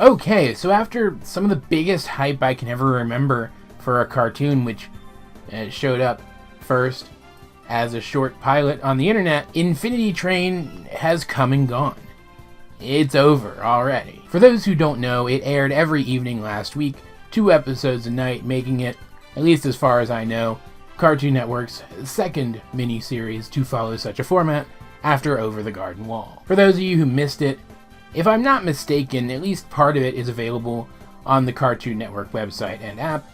Okay, so after some of the biggest hype I can ever remember for a cartoon, which showed up first as a short pilot on the internet, Infinity Train has come and gone. It's over already. For those who don't know, it aired every evening last week, 2 episodes a night, making it, at least as far as I know, Cartoon Network's second miniseries to follow such a format after Over the Garden Wall. For those of you who missed it, if I'm not mistaken, at least part of it is available on the Cartoon Network website and app,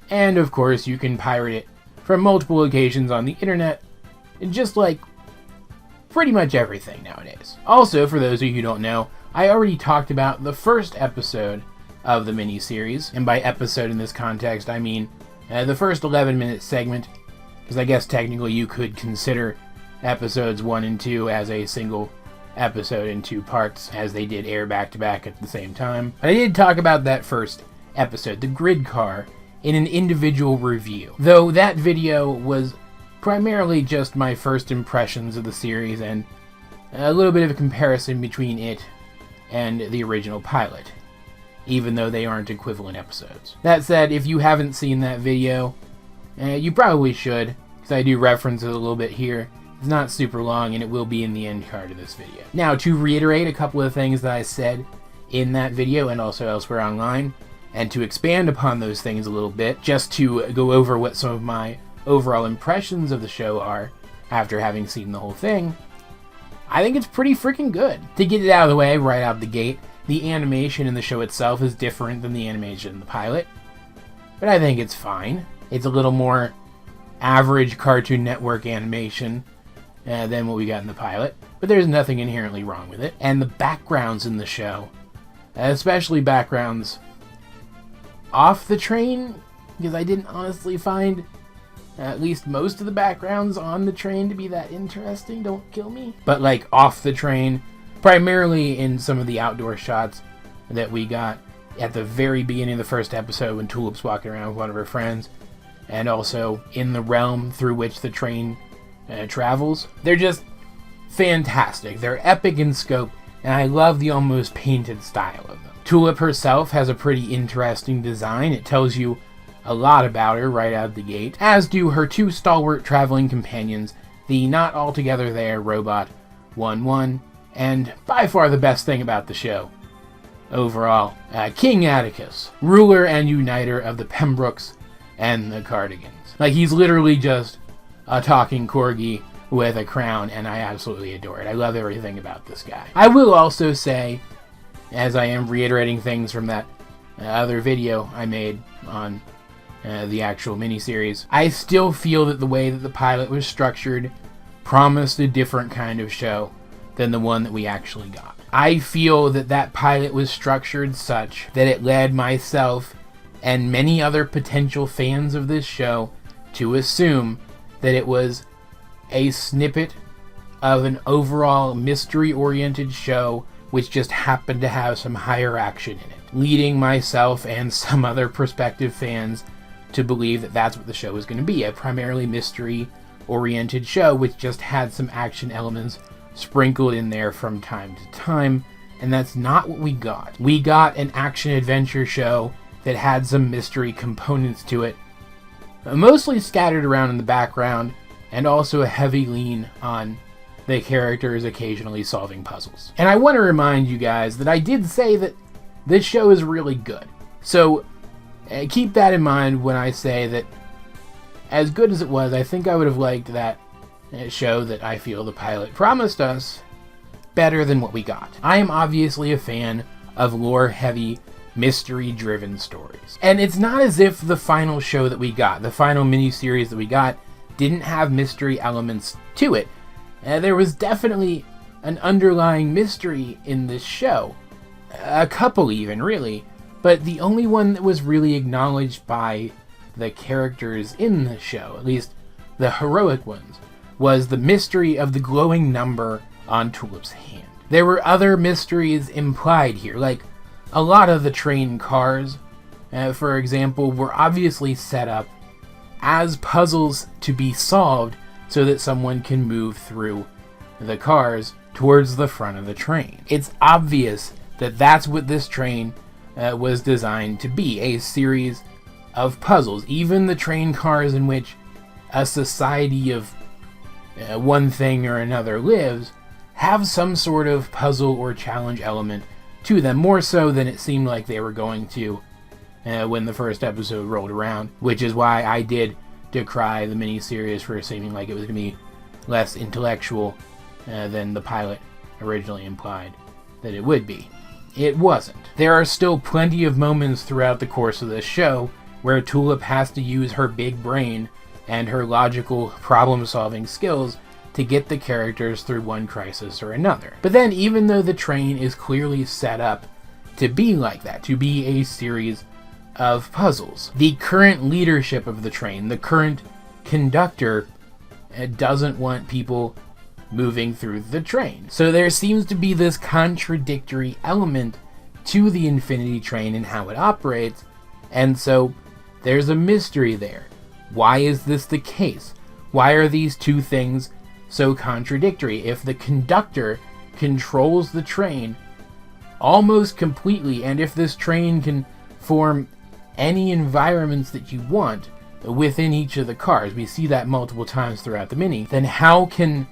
and of course you can pirate it from multiple locations on the internet, just like pretty much everything nowadays. Also, for those of you who don't know, I already talked about the first episode of the miniseries, and by episode in this context I mean the first 11-minute segment, because I guess technically you could consider episodes 1 and 2 as a single episode in 2 parts, as they did air back-to-back at the same time. But I did talk about that first episode, the grid car, in an individual review, though that video was primarily just my first impressions of the series and a little bit of a comparison between it and the original pilot, even though they aren't equivalent episodes. That said, if you haven't seen that video, you probably should, because I do reference it a little bit here. It's not super long, and it will be in the end card of this video. Now, to reiterate a couple of things that I said in that video and also elsewhere online, and to expand upon those things a little bit, just to go over what some of my overall impressions of the show are after having seen the whole thing, I think it's pretty freaking good. To get it out of the way right out the gate, the animation in the show itself is different than the animation in the pilot, but I think it's fine. It's a little more average Cartoon Network animation than what we got in the pilot, but there's nothing inherently wrong with it. And the backgrounds in the show, especially backgrounds off the train, because I didn't honestly find at least most of the backgrounds on the train to be that interesting, don't kill me, but like off the train, primarily in some of the outdoor shots that we got at the very beginning of the first episode when Tulip's walking around with one of her friends, and also in the realm through which the train travels. They're just fantastic. They're epic in scope, and I love the almost painted style of them. Tulip herself has a pretty interesting design. It tells you a lot about her right out of the gate, as do her 2 stalwart traveling companions, the not altogether there robot 1-1, and by far the best thing about the show overall, King Atticus, ruler and uniter of the Pembrokes and the Cardigans. Like, he's literally just a talking corgi with a crown, and I absolutely adore it. I love everything about this guy. I will also say, as I am reiterating things from that other video I made on the actual miniseries, I still feel that the way that the pilot was structured promised a different kind of show than the one that we actually got. I feel that that pilot was structured such that it led myself and many other potential fans of this show to assume that it was a snippet of an overall mystery-oriented show which just happened to have some higher action in it, leading myself and some other prospective fans to believe that that's what the show was going to be, a primarily mystery-oriented show which just had some action elements sprinkled in there from time to time, and that's not what we got. We got an action-adventure show that had some mystery components to it, mostly scattered around in the background, and also a heavy lean on the characters occasionally solving puzzles. And I want to remind you guys that I did say that this show is really good. So keep that in mind when I say that as good as it was, I think I would have liked that show that I feel the pilot promised us better than what we got. I am obviously a fan of lore-heavy, mystery-driven stories. And it's not as if the final show that we got, the final miniseries that we got, didn't have mystery elements to it. There was definitely an underlying mystery in this show. A couple even, really. But the only one that was really acknowledged by the characters in the show, at least the heroic ones, was the mystery of the glowing number on Tulip's hand. There were other mysteries implied here, like a lot of the train cars, for example, were obviously set up as puzzles to be solved so that someone can move through the cars towards the front of the train. It's obvious that that's what this train was designed to be, a series of puzzles. Even the train cars in which a society of one thing or another lives have some sort of puzzle or challenge element to them, more so than it seemed like they were going to when the first episode rolled around, which is why I did decry the miniseries for seeming like it was going to be less intellectual than the pilot originally implied that it would be. It wasn't. There are still plenty of moments throughout the course of this show where Tulip has to use her big brain and her logical problem-solving skills to get the characters through one crisis or another. But then, even though the train is clearly set up to be like that, to be a series of puzzles, the current leadership of the train, the current conductor, doesn't want people moving through the train. So there seems to be this contradictory element to the Infinity Train and how it operates, and so there's a mystery there. Why is this the case? Why are these two things so contradictory? If the conductor controls the train almost completely, and if this train can form any environments that you want within each of the cars, we see that multiple times throughout the mini, then how can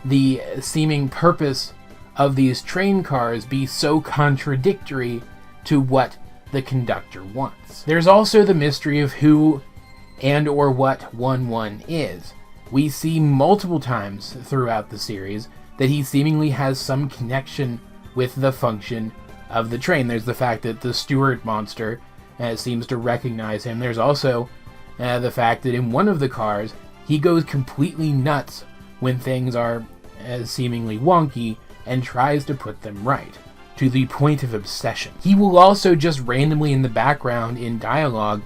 the seeming purpose of these train cars be so contradictory to what the conductor wants? There's also the mystery of who and or what 1-1 is. We see multiple times throughout the series that he seemingly has some connection with the function of the train. There's the fact that the steward monster seems to recognize him. There's also the fact that in one of the cars, he goes completely nuts when things are seemingly wonky and tries to put them right, to the point of obsession. He will also just randomly in the background in dialogue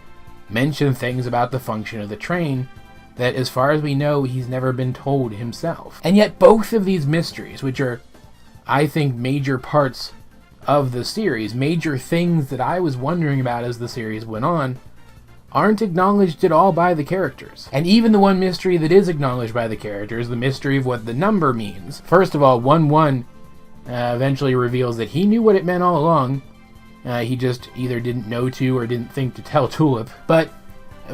mention things about the function of the train that, as far as we know, he's never been told himself. And yet both of these mysteries, which are, I think, major parts of the series, major things that I was wondering about as the series went on, aren't acknowledged at all by the characters. And even the one mystery that is acknowledged by the characters, the mystery of what the number means. First of all, 1-1 eventually reveals that he knew what it meant all along. He just either didn't know to or didn't think to tell Tulip. But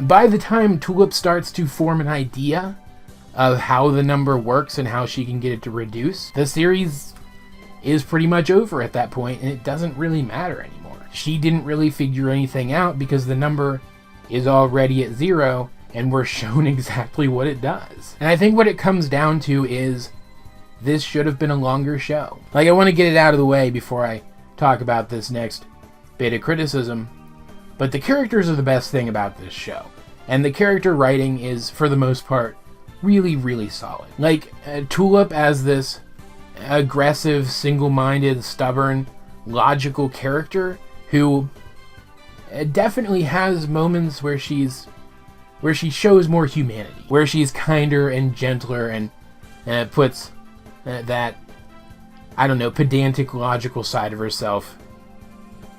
by the time Tulip starts to form an idea of how the number works and how she can get it to reduce, the series is pretty much over at that point, and it doesn't really matter anymore. She didn't really figure anything out because the number is already at 0, and we're shown exactly what it does. And I think what it comes down to is this should have been a longer show. Like, I want to get it out of the way before I talk about this next bit of criticism, but the characters are the best thing about this show. And the character writing is, for the most part, really, really solid. Like, Tulip as this aggressive, single-minded, stubborn, logical character who definitely has moments where she shows more humanity, where she's kinder and gentler and puts that, I don't know, pedantic, logical side of herself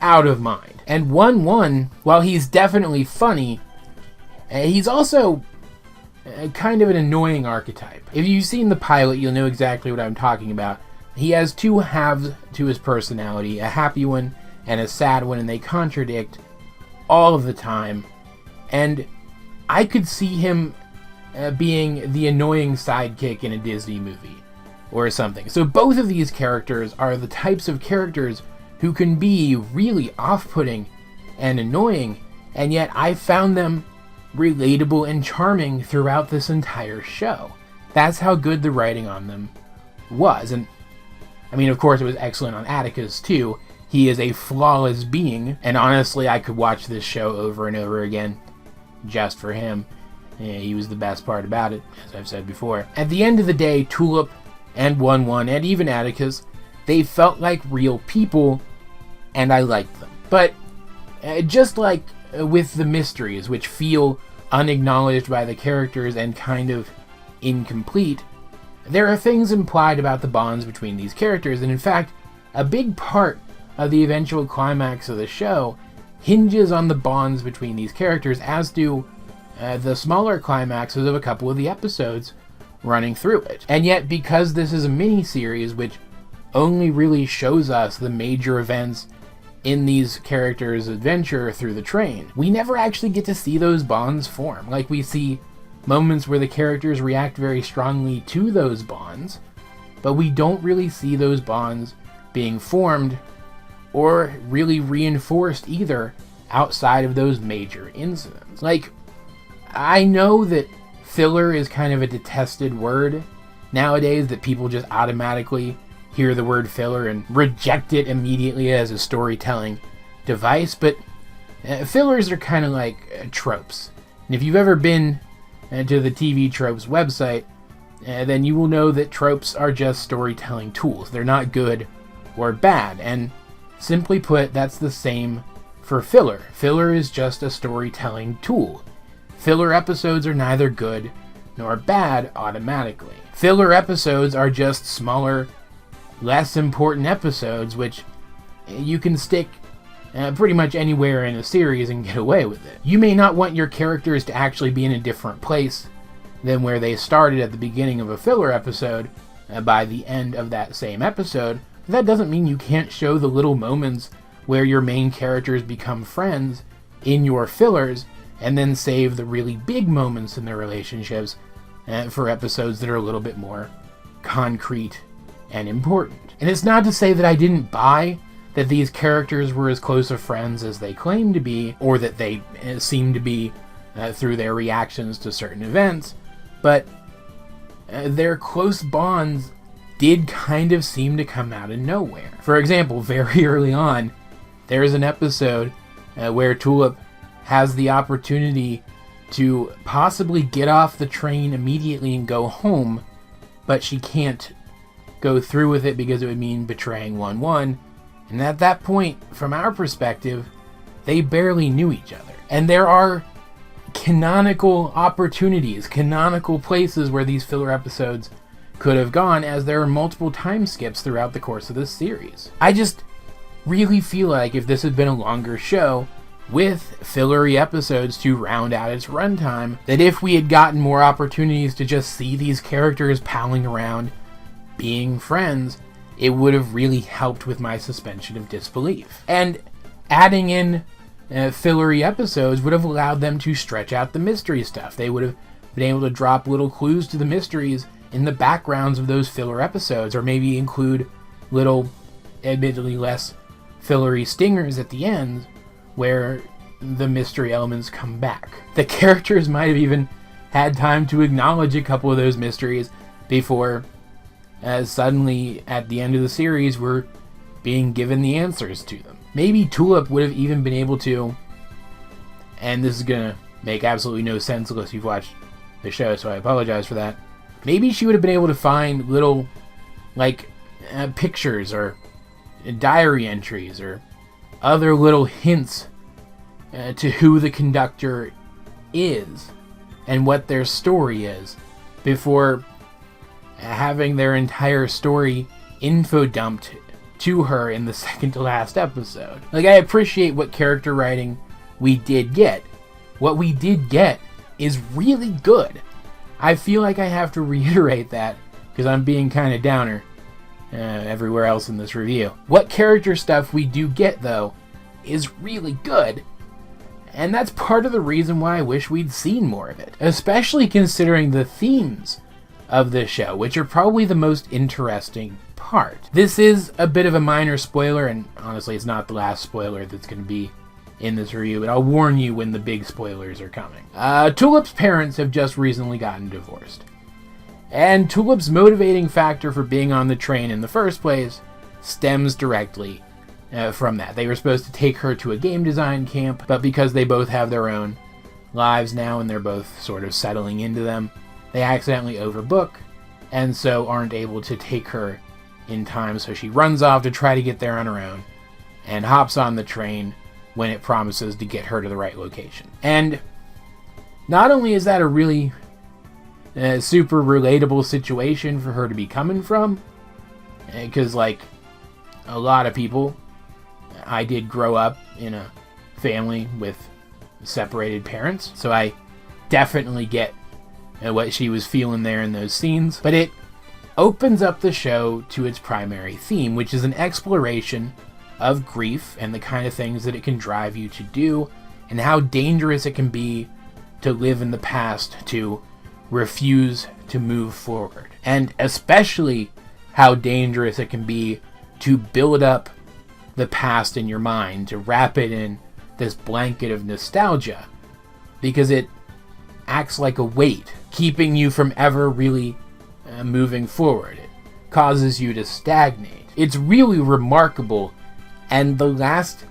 out of mind. And 1-1, while he's definitely funny, he's also kind of an annoying archetype. If you've seen the pilot, you'll know exactly what I'm talking about. He has two halves to his personality, a happy one and a sad one, and they contradict all of the time. And I could see him being the annoying sidekick in a Disney movie or something. So both of these characters are the types of characters who can be really off-putting and annoying, and yet I found them relatable and charming throughout this entire show. That's how good the writing on them was. And I mean, of course, it was excellent on Atticus too. He is a flawless being, and honestly, I could watch this show over and over again just for him. He was the best part about it, as I've said before. At the end of the day, Tulip and 1-1 and even Atticus, they felt like real people, and I liked them. But just like with the mysteries, which feel unacknowledged by the characters and kind of incomplete, there are things implied about the bonds between these characters, and in fact, a big part of the eventual climax of the show hinges on the bonds between these characters, as do the smaller climaxes of a couple of the episodes running through it. And yet, because this is a mini-series which only really shows us the major events in these characters' adventure through the train. We never actually get to see those bonds form. Like, we see moments where the characters react very strongly to those bonds, but we don't really see those bonds being formed or really reinforced either outside of those major incidents. Like, I know that filler is kind of a detested word nowadays, that people just automatically hear the word filler and reject it immediately as a storytelling device, but fillers are kind of like tropes. And if you've ever been to the TV Tropes website, then you will know that tropes are just storytelling tools. They're not good or bad, and simply put, that's the same for filler. Filler is just a storytelling tool. Filler episodes are neither good nor bad automatically. Filler episodes are just smaller, less important episodes, which you can stick pretty much anywhere in a series and get away with it. You may not want your characters to actually be in a different place than where they started at the beginning of a filler episode by the end of that same episode. But that doesn't mean you can't show the little moments where your main characters become friends in your fillers, and then save the really big moments in their relationships for episodes that are a little bit more concrete and important. And it's not to say that I didn't buy that these characters were as close of friends as they claim to be, or that they seem to be through their reactions to certain events, but their close bonds did kind of seem to come out of nowhere. For example, very early on, there's an episode where Tulip has the opportunity to possibly get off the train immediately and go home, but she can't go through with it because it would mean betraying 1-1. And at that point, from our perspective, they barely knew each other. And there are canonical opportunities, canonical places where these filler episodes could have gone, as there are multiple time skips throughout the course of this series. I just really feel like if this had been a longer show with fillery episodes to round out its runtime, that if we had gotten more opportunities to just see these characters palling around, being friends, it would have really helped with my suspension of disbelief. And adding in fillery episodes would have allowed them to stretch out the mystery stuff. They would have been able to drop little clues to the mysteries in the backgrounds of those filler episodes, or maybe include little, admittedly less fillery stingers at the end where the mystery elements come back. The characters might have even had time to acknowledge a couple of those mysteries before suddenly at the end of the series we're being given the answers to them. Maybe Tulip would have even been able to, and this is gonna make absolutely no sense unless you've watched the show, so I apologize for that. Maybe she would have been able to find little, pictures or diary entries or other little hints to who the conductor is and what their story is before having their entire story info dumped to her in the second to last episode. I appreciate what character writing we did get. What we did get is really good. I feel like I have to reiterate that because I'm being kind of downer everywhere else in this review. What character stuff we do get, though, is really good. And that's part of the reason why I wish we'd seen more of it. Especially considering the themes of this show, which are probably the most interesting part. This is a bit of a minor spoiler, and honestly it's not the last spoiler that's going to be in this review, but I'll warn you when the big spoilers are coming. Tulip's parents have just recently gotten divorced. And Tulip's motivating factor for being on the train in the first place stems directly from that. They were supposed to take her to a game design camp, but because they both have their own lives now and they're both sort of settling into them, they accidentally overbook and so aren't able to take her in time, so she runs off to try to get there on her own and hops on the train when it promises to get her to the right location. And not only is that a really super relatable situation for her to be coming from, because like a lot of people, I did grow up in a family with separated parents, so I definitely get what she was feeling there in those scenes, but it opens up the show to its primary theme, which is an exploration of grief and the kind of things that it can drive you to do, and how dangerous it can be to live in the past, to refuse to move forward. And especially how dangerous it can be to build up the past in your mind, to wrap it in this blanket of nostalgia, because it acts like a weight, keeping you from ever really moving forward. It causes you to stagnate. It's really remarkable, and the last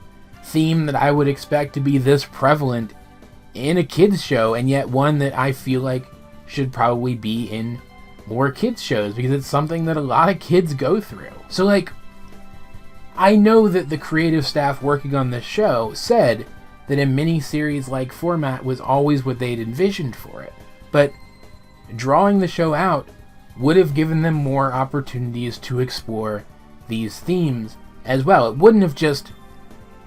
theme that I would expect to be this prevalent in a kids show, and yet one that I feel like should probably be in more kids shows, because it's something that a lot of kids go through. So like, I know that the creative staff working on this show said that a miniseries-like format was always what they'd envisioned for it, but drawing the show out would have given them more opportunities to explore these themes as well. It wouldn't have just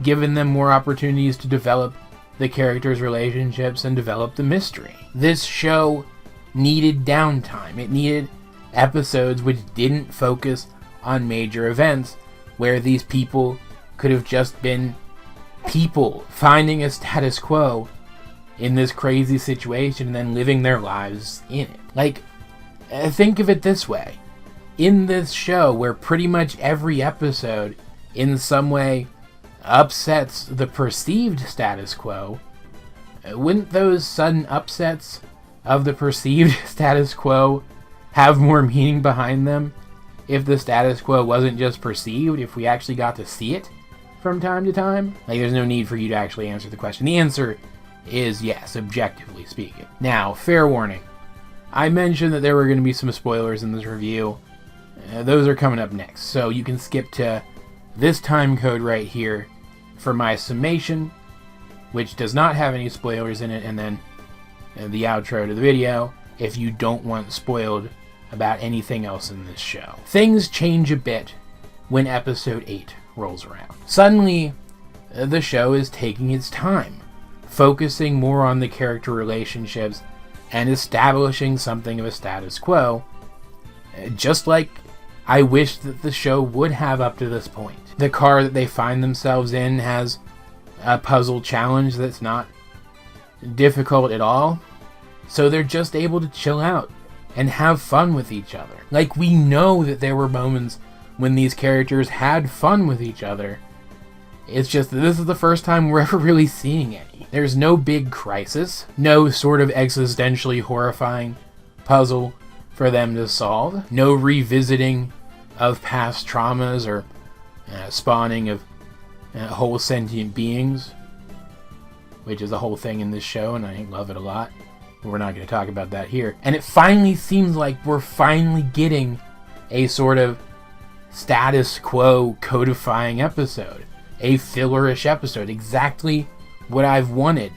given them more opportunities to develop the characters' relationships and develop the mystery. This show needed downtime. It needed episodes which didn't focus on major events, where these people could have just been people finding a status quo in this crazy situation and then living their lives in it. Like, think of it this way. In this show, where pretty much every episode in some way upsets the perceived status quo, wouldn't those sudden upsets of the perceived status quo have more meaning behind them if the status quo wasn't just perceived, if we actually got to see it from time to time? Like, there's no need for you to actually answer the question. The answer is yes, objectively speaking. Now, fair warning. I mentioned that there were going to be some spoilers in this review. Those are coming up next, so you can skip to this time code right here for my summation, which does not have any spoilers in it, and then the outro to the video if you don't want spoiled about anything else in this show. Things change a bit when episode 8 rolls around. Suddenly, the show is taking its time, focusing more on the character relationships and establishing something of a status quo, just like I wish that the show would have up to this point. The car that they find themselves in has a puzzle challenge that's not difficult at all, so they're just able to chill out and have fun with each other. Like, we know that there were moments when these characters had fun with each other. It's just that this is the first time we're ever really seeing any. There's no big crisis, no sort of existentially horrifying puzzle for them to solve, no revisiting of past traumas or spawning of whole sentient beings, which is a whole thing in this show, and I love it a lot. We're not going to talk about that here. And it finally seems like we're finally getting a sort of status quo codifying episode. A fillerish episode. Exactly what I've wanted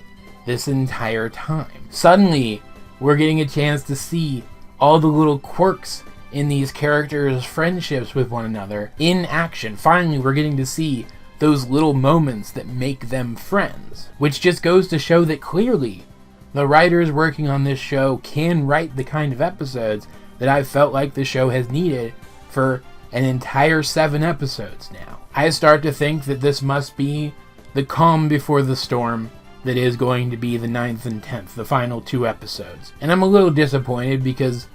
this entire time. Suddenly, we're getting a chance to see all the little quirks in these characters' friendships with one another in action. Finally, we're getting to see those little moments that make them friends. Which just goes to show that clearly, the writers working on this show can write the kind of episodes that I've felt like the show has needed for an entire 7 episodes now. I start to think that this must be the calm before the storm that is going to be the 9th and 10th, the final 2 episodes. And I'm a little disappointed because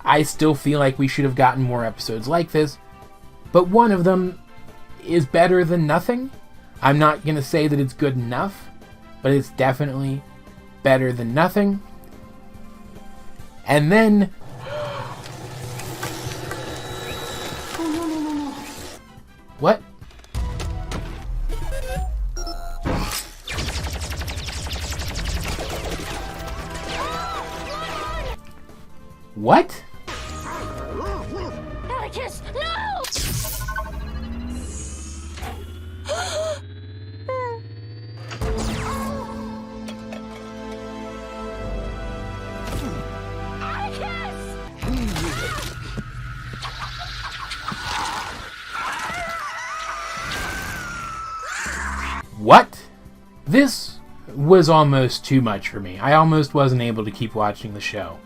I still feel like we should have gotten more episodes like this, but one of them is better than nothing. I'm not going to say that it's good enough, but it's definitely better than nothing. And then what? What? Atticus, no! What? This was almost too much for me. I almost wasn't able to keep watching the show.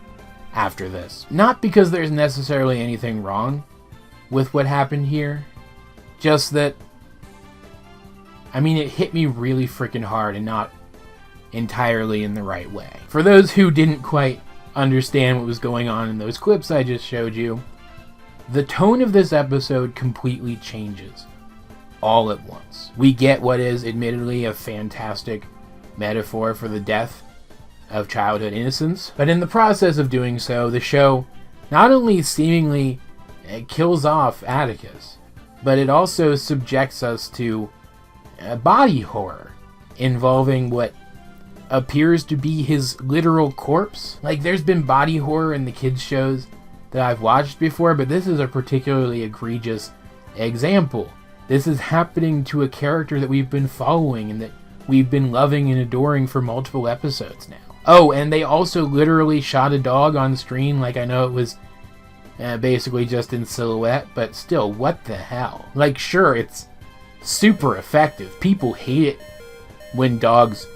after this. Not because there's necessarily anything wrong with what happened here, just that, I mean, it hit me really freaking hard and not entirely in the right way. For those who didn't quite understand what was going on in those clips I just showed you, the tone of this episode completely changes all at once. We get what is admittedly a fantastic metaphor for the death of childhood innocence, but in the process of doing so, the show not only seemingly kills off Atticus, but it also subjects us to body horror involving what appears to be his literal corpse. Like, there's been body horror in the kids shows that I've watched before, but this is a particularly egregious example. This is happening to a character that we've been following and that we've been loving and adoring for multiple episodes now. Oh, and they also literally shot a dog on screen. Like, I know it was basically just in silhouette, but still, what the hell? Like, sure, it's super effective. People hate it when dogs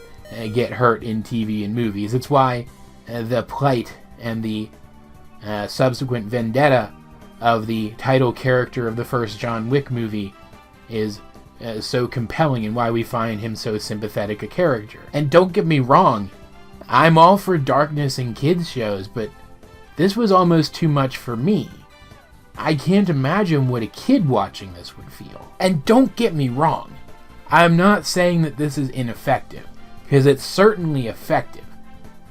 get hurt in TV and movies. It's why the plight and the subsequent vendetta of the title character of the first John Wick movie is so compelling, and why we find him so sympathetic a character. And don't get me wrong, I'm all for darkness in kids shows, but this was almost too much for me. I can't imagine what a kid watching this would feel. And don't get me wrong, I'm not saying that this is ineffective, because it's certainly effective,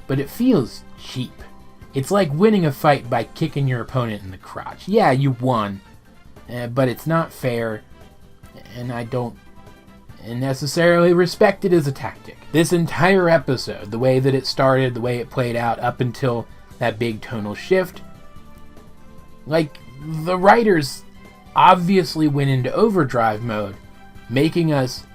but it feels cheap. It's like winning a fight by kicking your opponent in the crotch. Yeah, you won, but it's not fair, and I don't necessarily respect it as a tactic. This entire episode, the way that it started, the way it played out up until that big tonal shift, like, the writers obviously went into overdrive mode, making us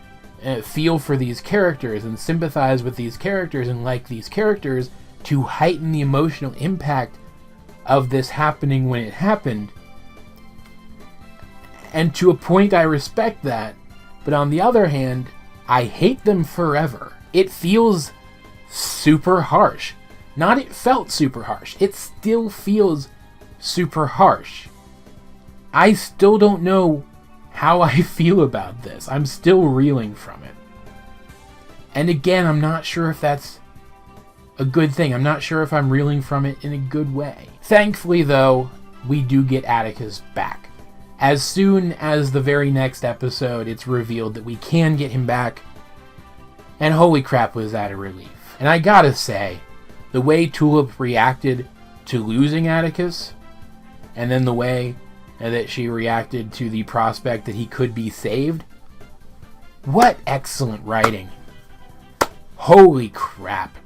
feel for these characters and sympathize with these characters and like these characters to heighten the emotional impact of this happening when it happened. And to a point, I respect that, but on the other hand, I hate them forever. It feels super harsh. Not it felt super harsh. It still feels super harsh. I still don't know how I feel about this. I'm still reeling from it. And again, I'm not sure if that's a good thing. I'm not sure if I'm reeling from it in a good way. Thankfully, though, we do get Atticus back. As soon as the very next episode, it's revealed that we can get him back. And holy crap, was that a relief. And I gotta say, the way Tulip reacted to losing Atticus, and then the way that she reacted to the prospect that he could be saved, what excellent writing. Holy crap.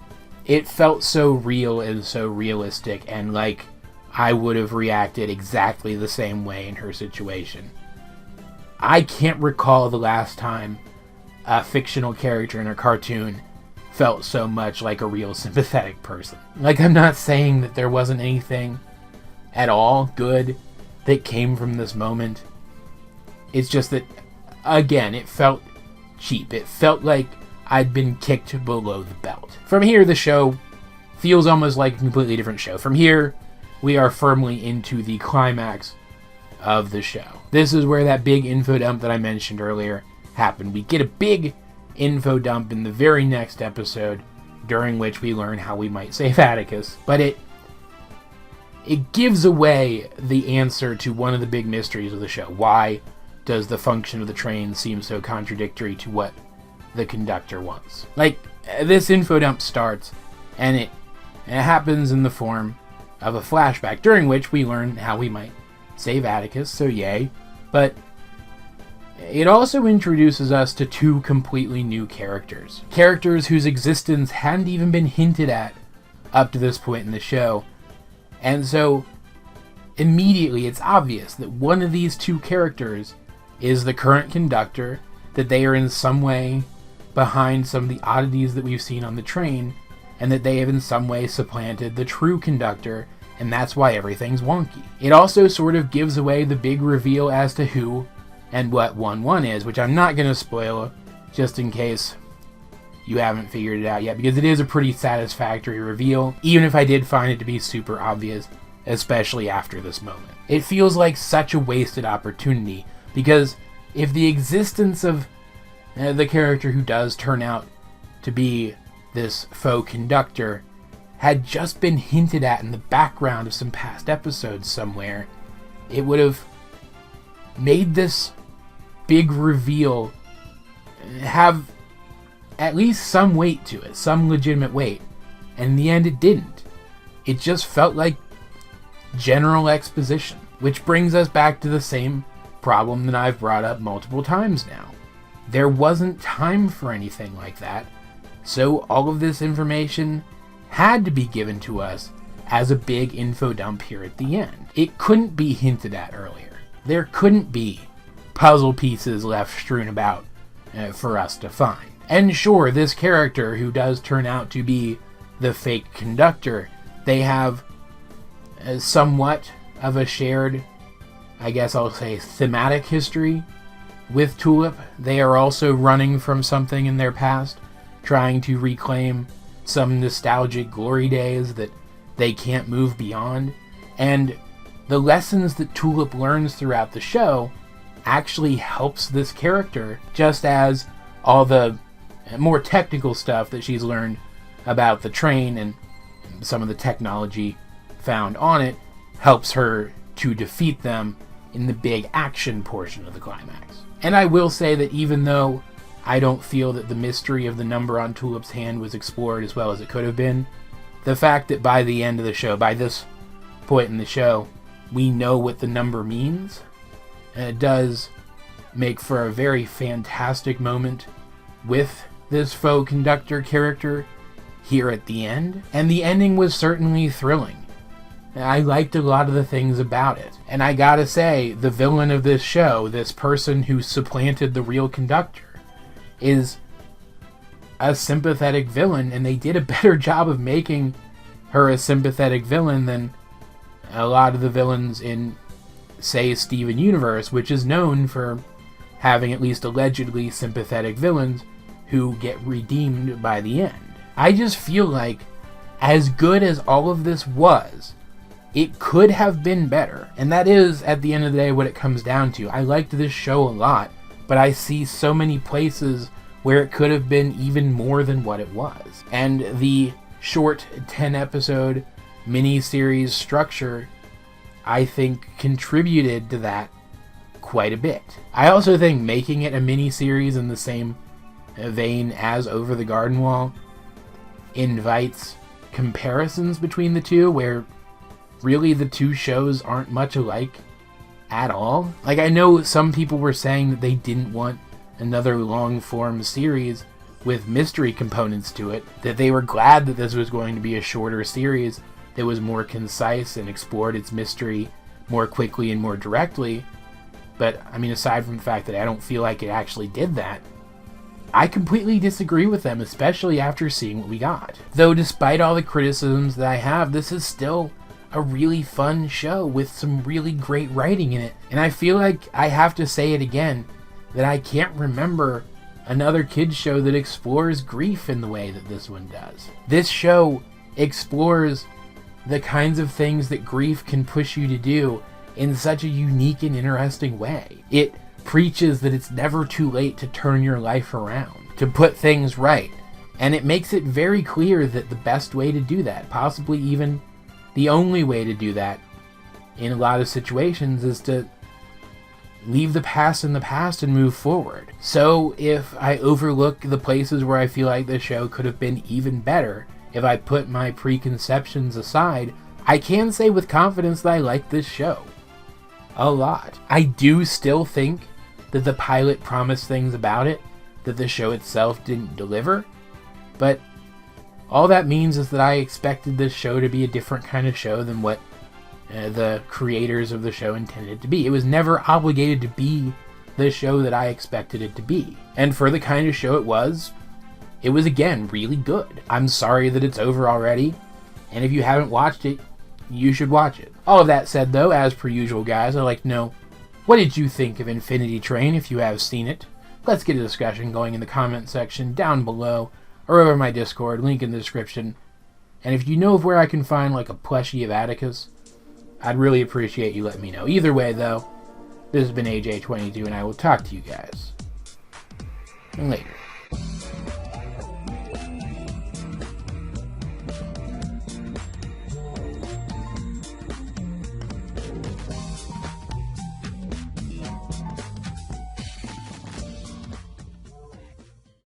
It felt so real and so realistic, and like I would have reacted exactly the same way in her situation. I can't recall the last time a fictional character in a cartoon felt so much like a real sympathetic person. Like, I'm not saying that there wasn't anything at all good that came from this moment. It's just that, again, it felt cheap. It felt like I'd been kicked below the belt. From here, the show feels almost like a completely different show. From here, we are firmly into the climax of the show. This is where that big info dump that I mentioned earlier happened. We get a big info dump in the very next episode, during which we learn how we might save Atticus. But it gives away the answer to one of the big mysteries of the show. Why does the function of the train seem so contradictory to what the conductor wants? Like, this info dump starts, and it happens in the form of a flashback, during which we learn how we might save Atticus, so yay. But it also introduces us to two completely new characters. Characters whose existence hadn't even been hinted at up to this point in the show. And so, immediately it's obvious that one of these two characters is the current conductor, that they are in some way behind some of the oddities that we've seen on the train, and that they have in some way supplanted the true conductor, and that's why everything's wonky. It also sort of gives away the big reveal as to who and what 1-1 is, which I'm not going to spoil, just in case you haven't figured it out yet, because it is a pretty satisfactory reveal, even if I did find it to be super obvious, especially after this moment. It feels like such a wasted opportunity, because if the existence of the character who does turn out to be this faux conductor had just been hinted at in the background of some past episodes somewhere, it would have made this big reveal have at least some weight to it, some legitimate weight. And in the end, it didn't. It just felt like general exposition, which brings us back to the same problem that I've brought up multiple times now. There wasn't time for anything like that, so all of this information had to be given to us as a big info dump here at the end. It couldn't be hinted at earlier. There couldn't be puzzle pieces left strewn about for us to find. And sure, this character who does turn out to be the fake conductor, they have somewhat of a shared, I guess I'll say, thematic history with Tulip. They are also running from something in their past, trying to reclaim some nostalgic glory days that they can't move beyond. And the lessons that Tulip learns throughout the show actually helps this character, just as all the more technical stuff that she's learned about the train and some of the technology found on it helps her to defeat them in the big action portion of the climax. And I will say that even though I don't feel that the mystery of the number on Tulip's hand was explored as well as it could have been, the fact that by the end of the show, by this point in the show, we know what the number means, and it does make for a very fantastic moment with this faux conductor character here at the end. And the ending was certainly thrilling. I liked a lot of the things about it. And I gotta say, the villain of this show, this person who supplanted the real conductor, is a sympathetic villain, and they did a better job of making her a sympathetic villain than a lot of the villains in, say, Steven Universe, which is known for having at least allegedly sympathetic villains who get redeemed by the end. I just feel like, as good as all of this was, it could have been better. And that is, at the end of the day, what it comes down to. I liked this show a lot, but I see so many places where it could have been even more than what it was. And the short 10-episode miniseries structure, I think, contributed to that quite a bit. I also think making it a miniseries in the same vein as Over the Garden Wall invites comparisons between the two, where really the two shows aren't much alike at all. Like, I know some people were saying that they didn't want another long-form series with mystery components to it, that they were glad that this was going to be a shorter series that was more concise and explored its mystery more quickly and more directly. But, I mean, aside from the fact that I don't feel like it actually did that, I completely disagree with them, especially after seeing what we got. Though, despite all the criticisms that I have, this is still a really fun show with some really great writing in it. And I feel like I have to say it again, that I can't remember another kids show that explores grief in the way that this one does. This show explores the kinds of things that grief can push you to do in such a unique and interesting way. It preaches that it's never too late to turn your life around, to put things right. And it makes it very clear that the best way to do that, possibly even the only way to do that in a lot of situations, is to leave the past in the past and move forward. So if I overlook the places where I feel like the show could have been even better, if I put my preconceptions aside, I can say with confidence that I like this show a lot. I do still think that the pilot promised things about it that the show itself didn't deliver, but all that means is that I expected this show to be a different kind of show than what the creators of the show intended to be. It was never obligated to be the show that I expected it to be. And for the kind of show it was again really good. I'm sorry that it's over already, and if you haven't watched it, you should watch it. All of that said, though, as per usual, guys, I'd like to know, what did you think of Infinity Train if you have seen it? Let's get a discussion going in the comment section down below. or over my Discord, link in the description. And if you know of where I can find like a plushie of Atticus, I'd really appreciate you letting me know. Either way, though, this has been AJ22, and I will talk to you guys later.